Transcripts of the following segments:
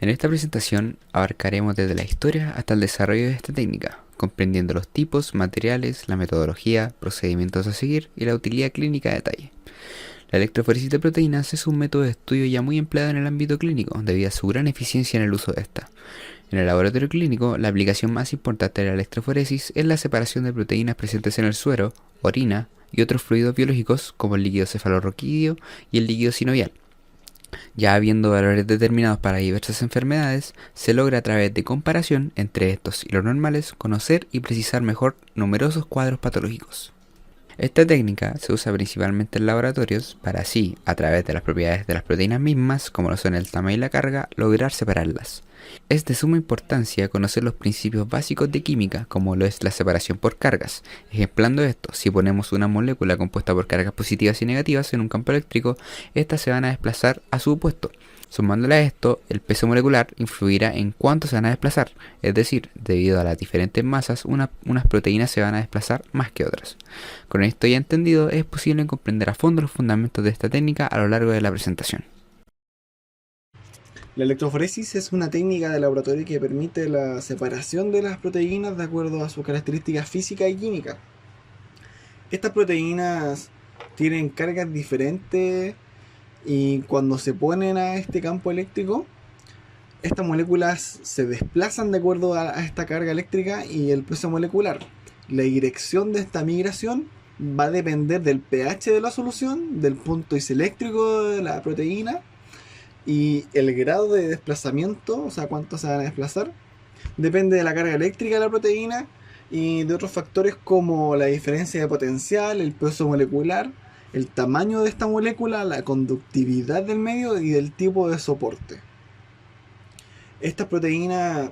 En esta presentación abarcaremos desde la historia hasta el desarrollo de esta técnica, comprendiendo los tipos, materiales, la metodología, procedimientos a seguir y la utilidad clínica a detalle. La electroforesis de proteínas es un método de estudio ya muy empleado en el ámbito clínico, debido a su gran eficiencia en el uso de esta. En el laboratorio clínico, la aplicación más importante de la electroforesis es la separación de proteínas presentes en el suero, orina y otros fluidos biológicos como el líquido cefalorraquídeo y el líquido sinovial. Ya habiendo valores determinados para diversas enfermedades, se logra a través de comparación entre estos y los normales conocer y precisar mejor numerosos cuadros patológicos. Esta técnica se usa principalmente en laboratorios para así, a través de las propiedades de las proteínas mismas, como lo son el tamaño y la carga, lograr separarlas. Es de suma importancia conocer los principios básicos de química, como lo es la separación por cargas. Ejemplando esto, si ponemos una molécula compuesta por cargas positivas y negativas en un campo eléctrico, estas se van a desplazar a su opuesto. Sumándole a esto, el peso molecular influirá en cuánto se van a desplazar, es decir, debido a las diferentes masas, unas proteínas se van a desplazar más que otras. Con esto ya entendido, es posible comprender a fondo los fundamentos de esta técnica a lo largo de la presentación. La electroforesis es una técnica de laboratorio que permite la separación de las proteínas de acuerdo a sus características físicas y químicas. Estas proteínas tienen cargas diferentes y cuando se ponen a este campo eléctrico, estas moléculas se desplazan de acuerdo a esta carga eléctrica y el peso molecular. La dirección de esta migración va a depender del pH de la solución, del punto iseléctrico de la proteína y el grado de desplazamiento, o sea, cuánto se van a desplazar, depende de la carga eléctrica de la proteína y de otros factores como la diferencia de potencial, el peso molecular, el tamaño de esta molécula, la conductividad del medio y del tipo de soporte. Estas proteínas,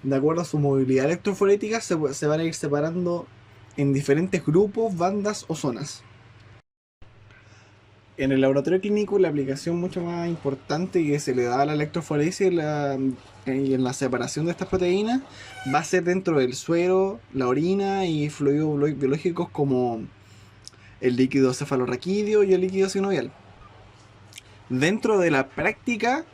de acuerdo a su movilidad electroforética, se van a ir separando en diferentes grupos, bandas o zonas. En el laboratorio clínico, la aplicación mucho más importante que se le da a la electroforesis y en la separación de estas proteínas va a ser dentro del suero, la orina y fluidos biológicos como el líquido cefalorraquídeo y el líquido sinovial. Dentro de la práctica,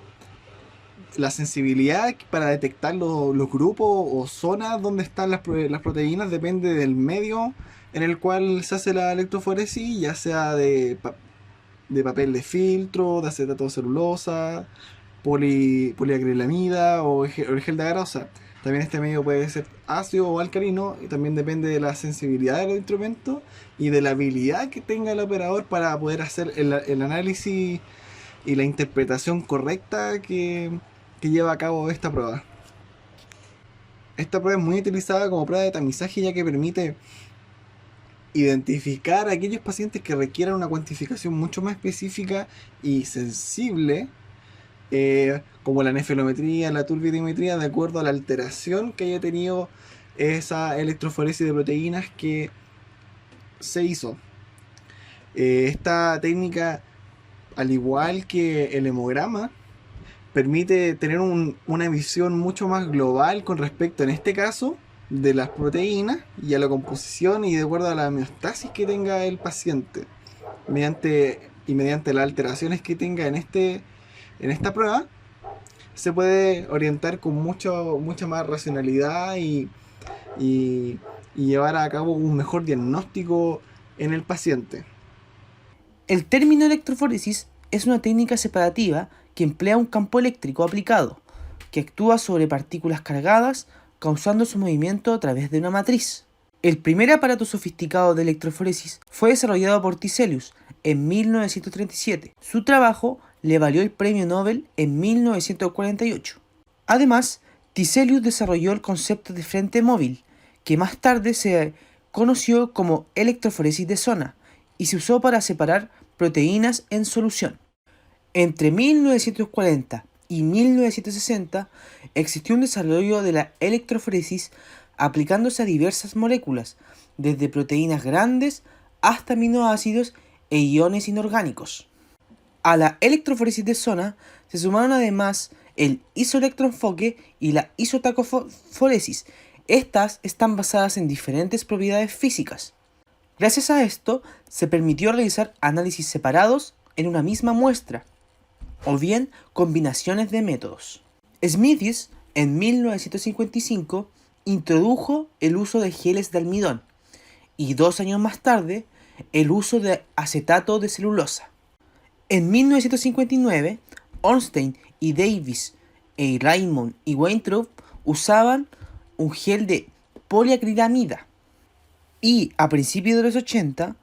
la sensibilidad para detectar los grupos o zonas donde están las proteínas depende del medio en el cual se hace la electroforesis, ya sea de papel de filtro, de acetato de celulosa, poliacrilamida o el gel de agar. O sea, también este medio puede ser ácido o alcalino y también depende de la sensibilidad de los instrumentos y de la habilidad que tenga el operador para poder hacer el análisis y la interpretación correcta que lleva a cabo esta prueba. Esta prueba es muy utilizada como prueba de tamizaje, ya que permite identificar a aquellos pacientes que requieran una cuantificación mucho más específica y sensible, como la nefelometría, la turbidimetría, de acuerdo a la alteración que haya tenido esa electroforesis de proteínas que se hizo. Esta técnica, al igual que el hemograma, permite tener una visión mucho más global con respecto, en este caso, de las proteínas y a la composición y de acuerdo a la homeostasis que tenga el paciente, mediante las alteraciones que tenga en esta prueba, se puede orientar con mucha más racionalidad y llevar a cabo un mejor diagnóstico en el paciente. El término electroforesis es una técnica separativa que emplea un campo eléctrico aplicado, que actúa sobre partículas cargadas, causando su movimiento a través de una matriz. El primer aparato sofisticado de electroforesis fue desarrollado por Tiselius en 1937. Su trabajo le valió el premio Nobel en 1948. Además, Tiselius desarrolló el concepto de frente móvil, que más tarde se conoció como electroforesis de zona, y se usó para separar proteínas en solución. Entre 1940 y 1960 existió un desarrollo de la electroforesis aplicándose a diversas moléculas, desde proteínas grandes hasta aminoácidos e iones inorgánicos. A la electroforesis de zona se sumaron además el isoelectroenfoque y la isotacoforesis. Estas están basadas en diferentes propiedades físicas. Gracias a esto, se permitió realizar análisis separados en una misma muestra, o bien combinaciones de métodos. Smithies, en 1955, introdujo el uso de geles de almidón y 2 años más tarde el uso de acetato de celulosa. En 1959, Ornstein y Davis, Raymond y Weintraub usaban un gel de poliacrilamida. Y a principios de los 80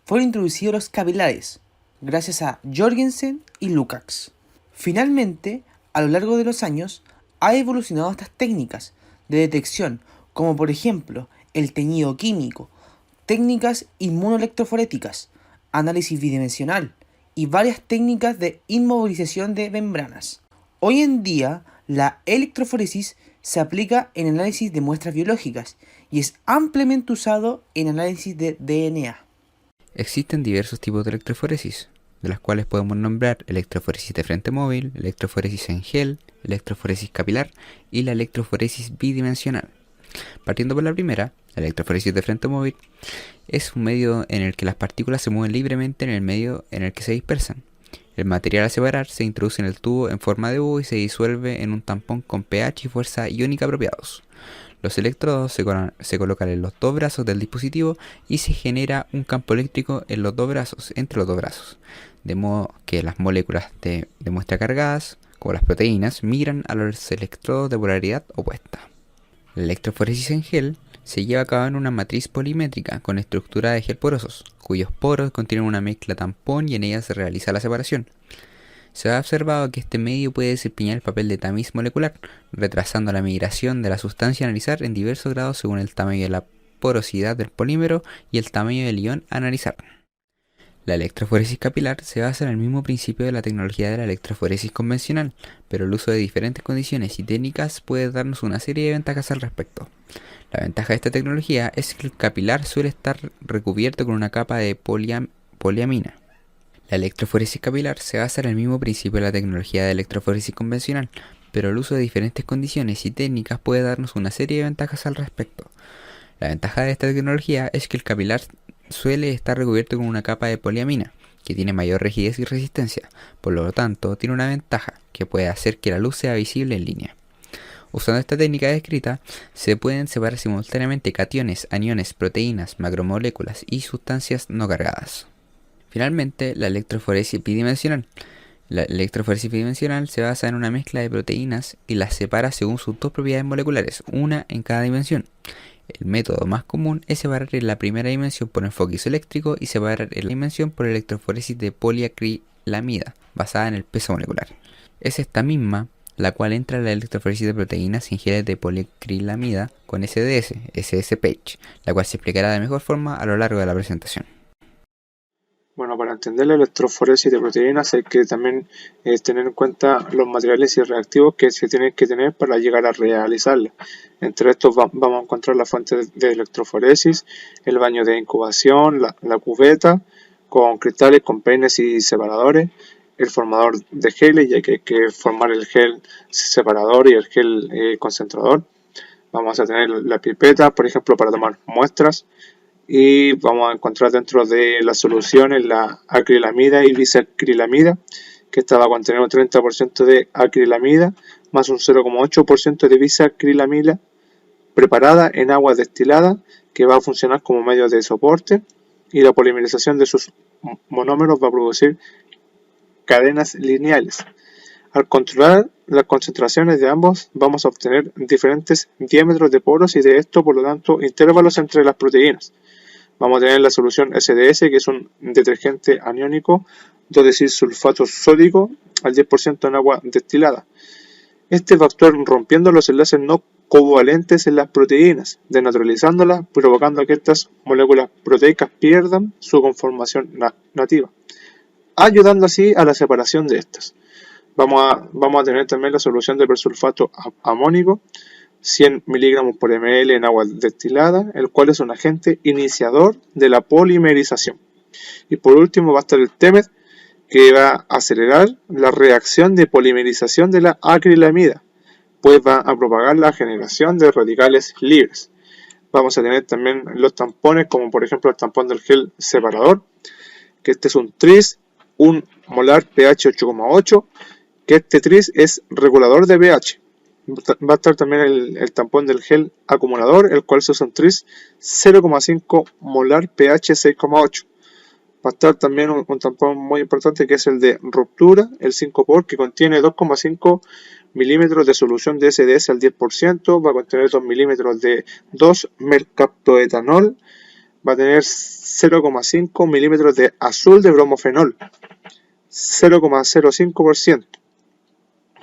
fueron introducidos los capilares, gracias a Jorgensen y Lukács. Finalmente, a lo largo de los años, ha evolucionado estas técnicas de detección, como por ejemplo el teñido químico, técnicas inmunoelectroforéticas, análisis bidimensional y varias técnicas de inmovilización de membranas. Hoy en día, la electroforesis se aplica en análisis de muestras biológicas y es ampliamente usado en análisis de DNA. Existen diversos tipos de electroforesis, de las cuales podemos nombrar electroforesis de frente móvil, electroforesis en gel, electroforesis capilar y la electroforesis bidimensional. Partiendo por la primera, la electroforesis de frente móvil es un medio en el que las partículas se mueven libremente en el medio en el que se dispersan. El material a separar se introduce en el tubo en forma de U y se disuelve en un tampón con pH y fuerza iónica apropiados. Los electrodos se colocan en los dos brazos del dispositivo y se genera un campo eléctrico en los dos brazos, entre los dos brazos, de modo que las moléculas de muestra cargadas, como las proteínas, migran a los electrodos de polaridad opuesta. La electroforesis en gel se lleva a cabo en una matriz polimétrica con estructura de gel porosos, cuyos poros contienen una mezcla tampón y en ella se realiza la separación. Se ha observado que este medio puede desempeñar el papel de tamiz molecular, retrasando la migración de la sustancia a analizar en diversos grados según el tamaño de la porosidad del polímero y el tamaño del ion a analizar. La electroforesis capilar se basa en el mismo principio de la tecnología de la electroforesis convencional, pero el uso de diferentes condiciones y técnicas puede darnos una serie de ventajas al respecto. La ventaja de esta tecnología es que el capilar suele estar recubierto con una capa de poliamina. La electroforesis capilar se basa en el mismo principio de la tecnología de electroforesis convencional, pero el uso de diferentes condiciones y técnicas puede darnos una serie de ventajas al respecto. La ventaja de esta tecnología es que el capilar suele estar recubierto con una capa de poliamina, que tiene mayor rigidez y resistencia, por lo tanto tiene una ventaja, que puede hacer que la luz sea visible en línea. Usando esta técnica descrita, se pueden separar simultáneamente cationes, aniones, proteínas, macromoléculas y sustancias no cargadas. Finalmente, la electroforesis bidimensional. La electroforesis bidimensional se basa en una mezcla de proteínas y las separa según sus dos propiedades moleculares, una en cada dimensión. El método más común es separar en la primera dimensión por enfoque isoeléctrico y separar en la dimensión por electroforesis de poliacrilamida, basada en el peso molecular. Es esta misma la cual entra en la electroforesis de proteínas en geles de poliacrilamida con SSPH, la cual se explicará de mejor forma a lo largo de la presentación. Bueno, para entender la electroforesis de proteínas hay que también tener en cuenta los materiales y reactivos que se tienen que tener para llegar a realizarla. Entre estos vamos a encontrar la fuente de electroforesis, el baño de incubación, la cubeta con cristales, con peines y separadores, el formador de geles, ya que hay que formar el gel separador y el gel concentrador. Vamos a tener la pipeta, por ejemplo, para tomar muestras. Y vamos a encontrar dentro de las soluciones la acrilamida y bisacrilamida, que esta va a contener un 30% de acrilamida más un 0,8% de bisacrilamida preparada en agua destilada, que va a funcionar como medio de soporte, y la polimerización de sus monómeros va a producir cadenas lineales. Al controlar las concentraciones de ambos, vamos a obtener diferentes diámetros de poros y de esto, por lo tanto, intervalos entre las proteínas. Vamos a tener la solución SDS, que es un detergente aniónico, 2-desilsulfato sódico al 10% en agua destilada. Este va a actuar rompiendo los enlaces no covalentes en las proteínas, desnaturalizándolas, provocando que estas moléculas proteicas pierdan su conformación nativa, ayudando así a la separación de estas. Vamos a tener también la solución de persulfato amónico, 100 mg por ml en agua destilada, el cual es un agente iniciador de la polimerización. Y por último va a estar el TEMED, que va a acelerar la reacción de polimerización de la acrilamida, pues va a propagar la generación de radicales libres. Vamos a tener también los tampones, como por ejemplo el tampón del gel separador, que este es un tris, un molar pH 8,8, que este tris es regulador de pH. Va a estar también el tampón del gel acumulador, el cual se usa un tris 0,5 molar pH 6,8. Va a estar también un tampón muy importante, que es el de ruptura, el 5 que contiene 2,5 milímetros de solución de SDS al 10%, va a contener 2 milímetros de 2-mercaptoetanol, va a tener 0,5 milímetros de azul de bromofenol, 0,05%,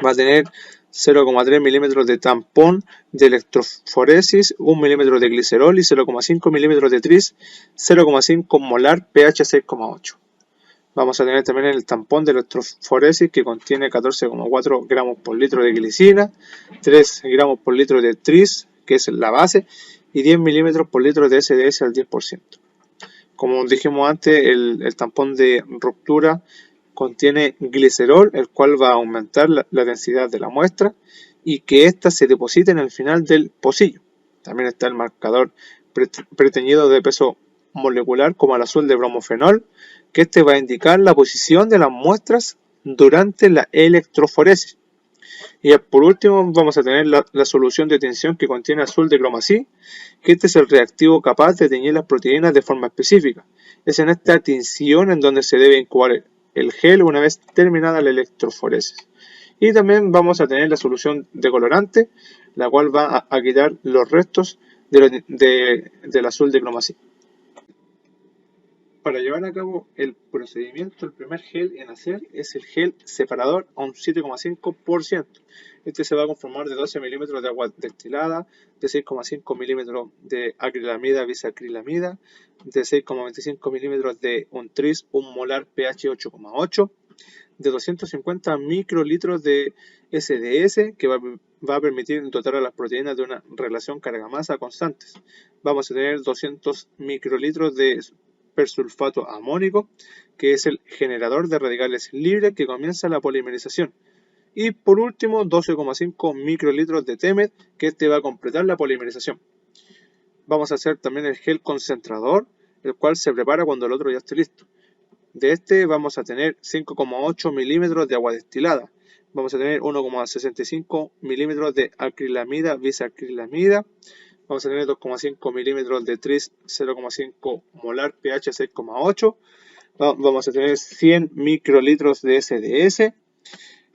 va a tener 0,3 milímetros de tampón de electroforesis, 1 milímetro de glicerol y 0,5 milímetros de tris, 0,5 molar pH 6,8. Vamos a tener también el tampón de electroforesis, que contiene 14,4 gramos por litro de glicina, 3 gramos por litro de tris, que es la base, y 10 milímetros por litro de SDS al 10%. Como dijimos antes, el tampón de ruptura contiene glicerol, el cual va a aumentar la densidad de la muestra y que ésta se deposite en el final del pocillo. También está el marcador preteñido de peso molecular, como el azul de bromofenol, que este va a indicar la posición de las muestras durante la electroforesis. Y por último vamos a tener la solución de tinción, que contiene azul de cromací, que este es el reactivo capaz de teñir las proteínas de forma específica. Es en esta tinción en donde se debe incubar el gel una vez terminada la electroforesis. Y también vamos a tener la solución de colorante, la cual va a quitar los restos del azul de cromací. Para llevar a cabo el procedimiento, el primer gel en hacer es el gel separador a un 7,5%. Este se va a conformar de 12 milímetros de agua destilada, de 6,5 milímetros de acrilamida bisacrilamida, de 6,25 milímetros de un tris, 1 molar pH 8,8, de 250 microlitros de SDS, que va a permitir dotar a las proteínas de una relación carga-masa constantes. Vamos a tener 200 microlitros de persulfato amónico, que es el generador de radicales libres que comienza la polimerización. Y por último, 12,5 microlitros de TEMET, que este va a completar la polimerización. Vamos a hacer también el gel concentrador, el cual se prepara cuando el otro ya esté listo. De este vamos a tener 5,8 milímetros de agua destilada. Vamos a tener 1,65 milímetros de acrilamida bisacrilamida. Vamos a tener 2,5 milímetros de tris, 0,5 molar pH 6,8. Vamos a tener 100 microlitros de SDS.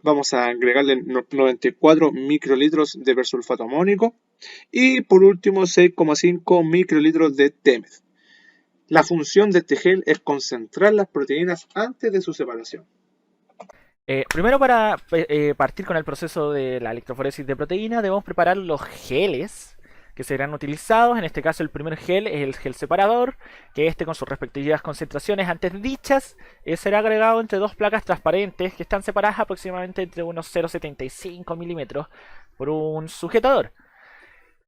Vamos a agregarle 94 microlitros de persulfato amónico. Y por último, 6,5 microlitros de TEMET. La función de este gel es concentrar las proteínas antes de su separación. Primero, para partir con el proceso de la electroforesis de proteína, debemos preparar los geles que serán utilizados. En este caso, el primer gel es el gel separador, que con sus respectivas concentraciones antes dichas será agregado entre dos placas transparentes que están separadas aproximadamente entre unos 0,75 milímetros por un sujetador,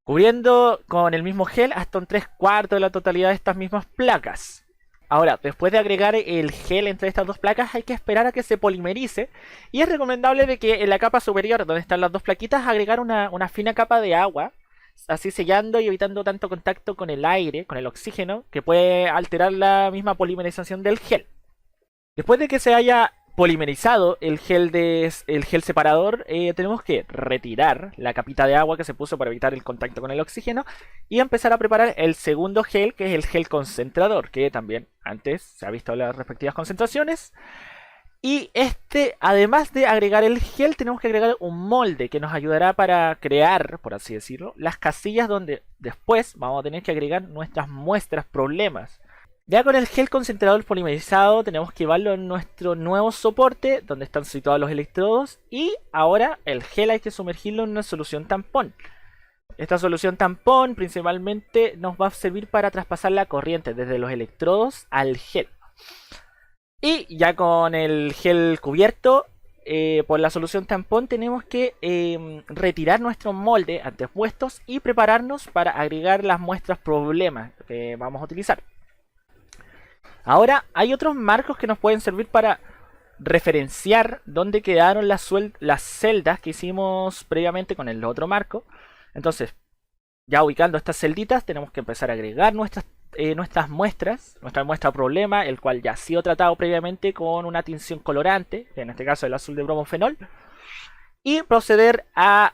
cubriendo con el mismo gel hasta un 3/4 de la totalidad de estas mismas placas. Ahora, después de agregar el gel entre estas dos placas, hay que esperar a que se polimerice, y es recomendable de que en la capa superior, donde están las dos plaquitas, agregar una fina capa de agua, así sellando y evitando tanto contacto con el aire, con el oxígeno, que puede alterar la misma polimerización del gel. Después de que se haya polimerizado el gel separador, tenemos que retirar la capita de agua que se puso para evitar el contacto con el oxígeno y empezar a preparar el segundo gel, que es el gel concentrador, que también antes se ha visto las respectivas concentraciones. Y además de agregar el gel, tenemos que agregar un molde que nos ayudará para crear, por así decirlo, las casillas donde después vamos a tener que agregar nuestras muestras problemas. Ya con el gel concentrador polimerizado, tenemos que llevarlo en nuestro nuevo soporte donde están situados los electrodos, y ahora el gel hay que sumergirlo en una solución tampón. Esta solución tampón principalmente nos va a servir para traspasar la corriente desde los electrodos al gel. Y ya con el gel cubierto por la solución tampón, tenemos que retirar nuestro molde antes puestos y prepararnos para agregar las muestras problemas que vamos a utilizar. Ahora, hay otros marcos que nos pueden servir para referenciar dónde quedaron las celdas que hicimos previamente con el otro marco. Entonces, ya ubicando estas celditas, tenemos que empezar a agregar nuestra muestra problema, el cual ya ha sido tratado previamente con una tinción colorante, que en este caso es el azul de bromofenol. y proceder a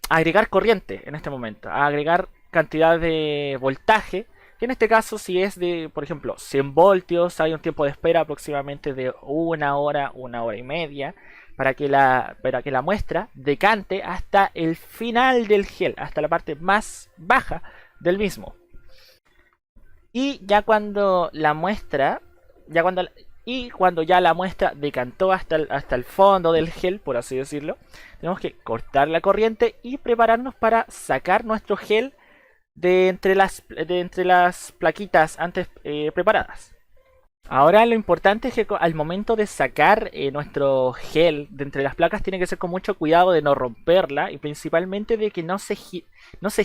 agregar corriente en este momento, a agregar cantidad de voltaje, que en este caso si es de, por ejemplo, 100 voltios, hay un tiempo de espera aproximadamente de una hora y media, para que la muestra decante hasta el final del gel, hasta la parte más baja del mismo. Y ya cuando la muestra, cuando ya la muestra decantó hasta el fondo del gel, por así decirlo, tenemos que cortar la corriente y prepararnos para sacar nuestro gel de entre las plaquitas antes preparadas. Ahora lo importante es que al momento de sacar nuestro gel de entre las placas tiene que ser con mucho cuidado de no romperla y principalmente de que no se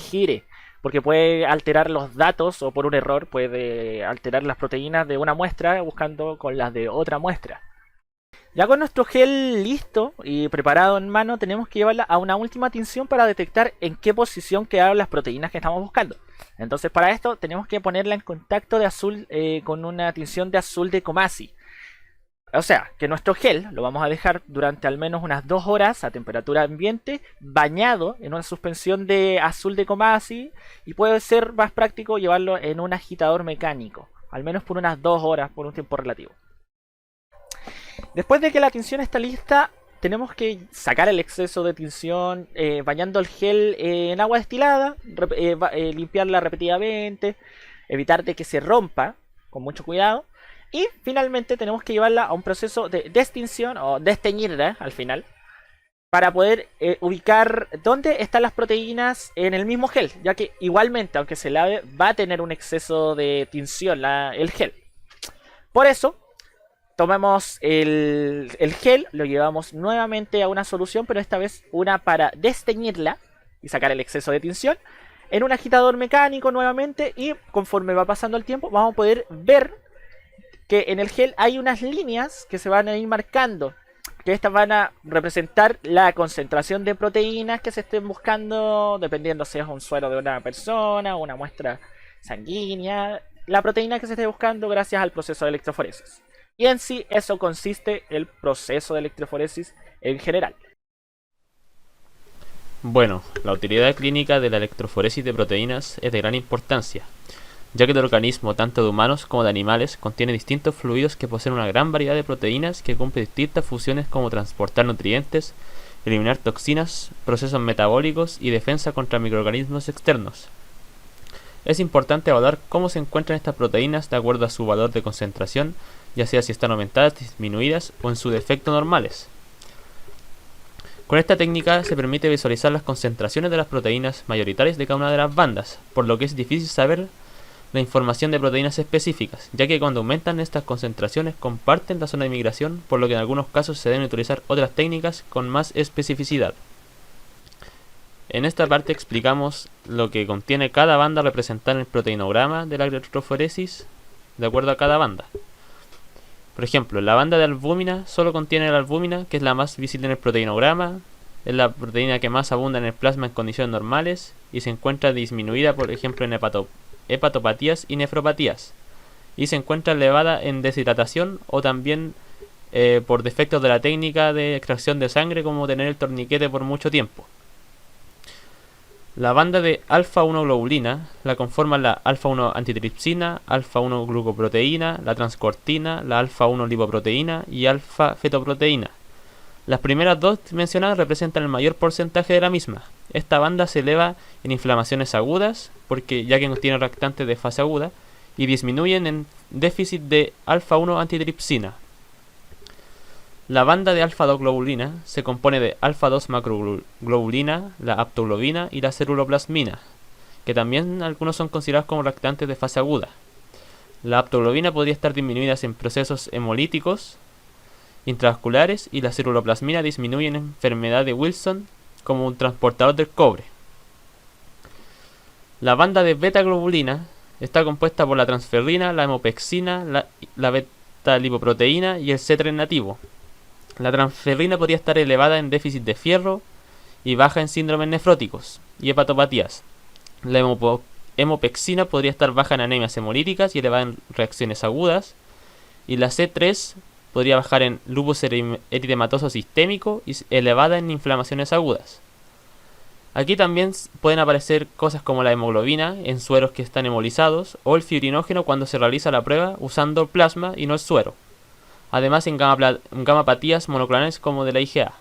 gire, porque puede alterar los datos o por un error puede alterar las proteínas de una muestra buscando con las de otra muestra. Ya con nuestro gel listo y preparado en mano, tenemos que llevarla a una última tinción para detectar en qué posición quedaron las proteínas que estamos buscando. Entonces para esto tenemos que ponerla en contacto de azul con una tinción de azul de Coomassie. O sea, que nuestro gel lo vamos a dejar durante al menos unas 2 horas a temperatura ambiente, bañado en una suspensión de azul de Coomassie, y puede ser más práctico llevarlo en un agitador mecánico, al menos por unas 2 horas, por un tiempo relativo. Después de que la tinción está lista, tenemos que sacar el exceso de tinción bañando el gel en agua destilada, limpiarla repetidamente, evitar de que se rompa con mucho cuidado. Y finalmente tenemos que llevarla a un proceso de destinción o desteñirla al final, para poder ubicar dónde están las proteínas en el mismo gel, ya que igualmente, aunque se lave, va a tener un exceso de tinción el gel. Por eso tomamos el gel, lo llevamos nuevamente a una solución, pero esta vez una para desteñirla y sacar el exceso de tinción, en un agitador mecánico nuevamente, y conforme va pasando el tiempo vamos a poder ver que en el gel hay unas líneas que se van a ir marcando, que estas van a representar la concentración de proteínas que se estén buscando, dependiendo si es un suero de una persona o una muestra sanguínea, la proteína que se esté buscando gracias al proceso de electroforesis. Y en sí eso consiste el proceso de electroforesis en general. Bueno, la utilidad clínica de la electroforesis de proteínas es de gran importancia, ya que el organismo, tanto de humanos como de animales, contiene distintos fluidos que poseen una gran variedad de proteínas que cumplen distintas funciones como transportar nutrientes, eliminar toxinas, procesos metabólicos y defensa contra microorganismos externos. Es importante evaluar cómo se encuentran estas proteínas de acuerdo a su valor de concentración, ya sea si están aumentadas, disminuidas o en su defecto normales. Con esta técnica se permite visualizar las concentraciones de las proteínas mayoritarias de cada una de las bandas, por lo que es difícil saber la información de proteínas específicas, ya que cuando aumentan estas concentraciones comparten la zona de migración, por lo que en algunos casos se deben utilizar otras técnicas con más especificidad. En esta parte explicamos lo que contiene cada banda representada en el proteinograma de la electroforesis de acuerdo a cada banda. Por ejemplo, la banda de albúmina solo contiene la albúmina, que es la más visible en el proteinograma, es la proteína que más abunda en el plasma en condiciones normales y se encuentra disminuida, por ejemplo, en hepatopatías y nefropatías, y se encuentra elevada en deshidratación o también por defectos de la técnica de extracción de sangre, como tener el torniquete por mucho tiempo. La banda de alfa-1 globulina la conforman la alfa-1 antitripsina, alfa-1 glucoproteína, la transcortina, la alfa-1 lipoproteína y alfa-fetoproteína. Las primeras dos mencionadas representan el mayor porcentaje de la misma. Esta banda se eleva en inflamaciones agudas, ya que contiene reactantes de fase aguda, y disminuyen en déficit de alfa-1 antitripsina. La banda de alfa-2 globulina se compone de alfa-2 macroglobulina, la aptoglobina y la ceruloplasmina, que también algunos son considerados como reactantes de fase aguda. La aptoglobina podría estar disminuida en procesos hemolíticos intravasculares y la ceruloplasmina disminuye en enfermedad de Wilson como un transportador del cobre. La banda de beta-globulina está compuesta por la transferrina, la hemopexina, la beta-lipoproteína y el C3 nativo. La transferrina podría estar elevada en déficit de fierro y baja en síndromes nefróticos y hepatopatías. La hemopexina podría estar baja en anemias hemolíticas y elevada en reacciones agudas. Y la C3 podría bajar en lupus eritematoso sistémico y elevada en inflamaciones agudas. Aquí también pueden aparecer cosas como la hemoglobina en sueros que están hemolizados o el fibrinógeno cuando se realiza la prueba usando plasma y no el suero. Además en gamapatías monoclonales como de la IgA.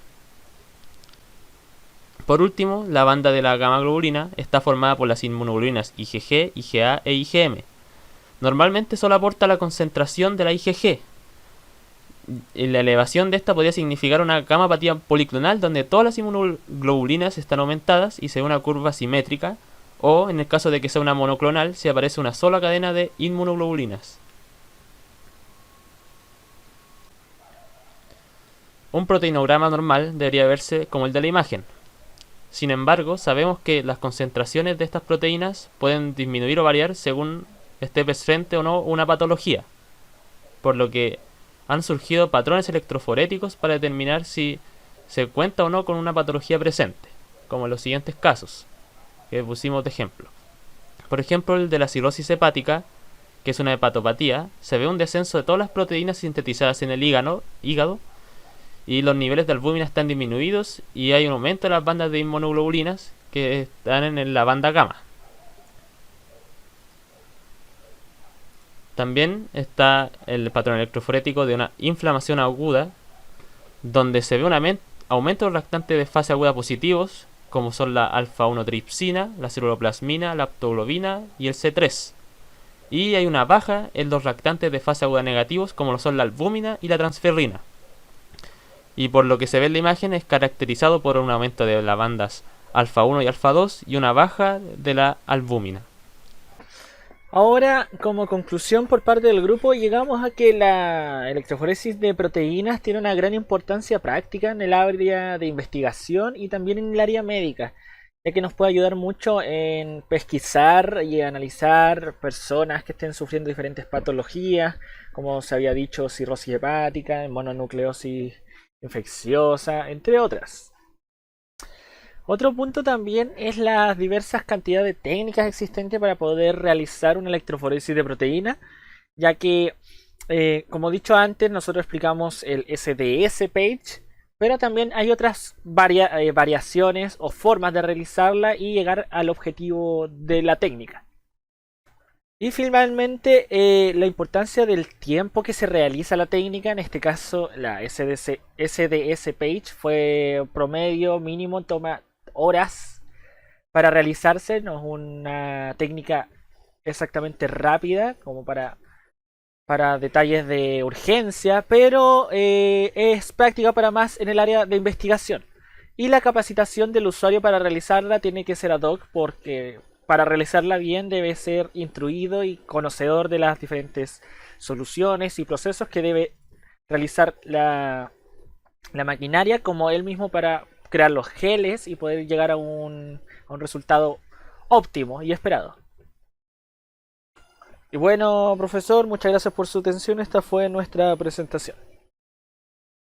Por último, la banda de la gamma-globulina está formada por las inmunoglobulinas IgG, IgA e IgM. Normalmente solo aporta la concentración de la IgG. La elevación de esta podría significar una gamapatía policlonal donde todas las inmunoglobulinas están aumentadas y se ve una curva simétrica, o en el caso de que sea una monoclonal, se aparece una sola cadena de inmunoglobulinas. Un proteinograma normal debería verse como el de la imagen. Sin embargo, sabemos que las concentraciones de estas proteínas pueden disminuir o variar según esté presente o no una patología, por lo que han surgido patrones electroforéticos para determinar si se cuenta o no con una patología presente, como en los siguientes casos que pusimos de ejemplo. Por ejemplo, el de la cirrosis hepática, que es una hepatopatía, se ve un descenso de todas las proteínas sintetizadas en el hígado y los niveles de albúmina están disminuidos y hay un aumento de las bandas de inmunoglobulinas que están en la banda gamma. También está el patrón electroforético de una inflamación aguda, donde se ve un aumento de los reactantes de fase aguda positivos, como son la alfa-1-tripsina, la ceruloplasmina, la aptoglobina y el C3. Y hay una baja en los reactantes de fase aguda negativos, como lo son la albúmina y la transferrina. Y por lo que se ve en la imagen es caracterizado por un aumento de las bandas alfa-1 y alfa-2 y una baja de la albúmina. Ahora, como conclusión por parte del grupo, llegamos a que la electroforesis de proteínas tiene una gran importancia práctica en el área de investigación y también en el área médica, ya que nos puede ayudar mucho en pesquisar y analizar personas que estén sufriendo diferentes patologías, como se había dicho, cirrosis hepática, mononucleosis infecciosa, entre otras. Otro punto también es las diversas cantidades de técnicas existentes para poder realizar una electroforesis de proteína, ya que, como he dicho antes, nosotros explicamos el SDS page, pero también hay otras variaciones o formas de realizarla y llegar al objetivo de la técnica. Y finalmente, la importancia del tiempo que se realiza la técnica, en este caso la SDS page fue promedio mínimo, toma horas para realizarse, no es una técnica exactamente rápida como para detalles de urgencia, pero es práctica para más en el área de investigación. Y la capacitación del usuario para realizarla tiene que ser ad hoc, porque para realizarla bien debe ser instruido y conocedor de las diferentes soluciones y procesos que debe realizar la maquinaria, como él mismo, para crear los geles y poder llegar a un resultado óptimo y esperado. Y bueno, profesor, muchas gracias por su atención. Esta fue nuestra presentación.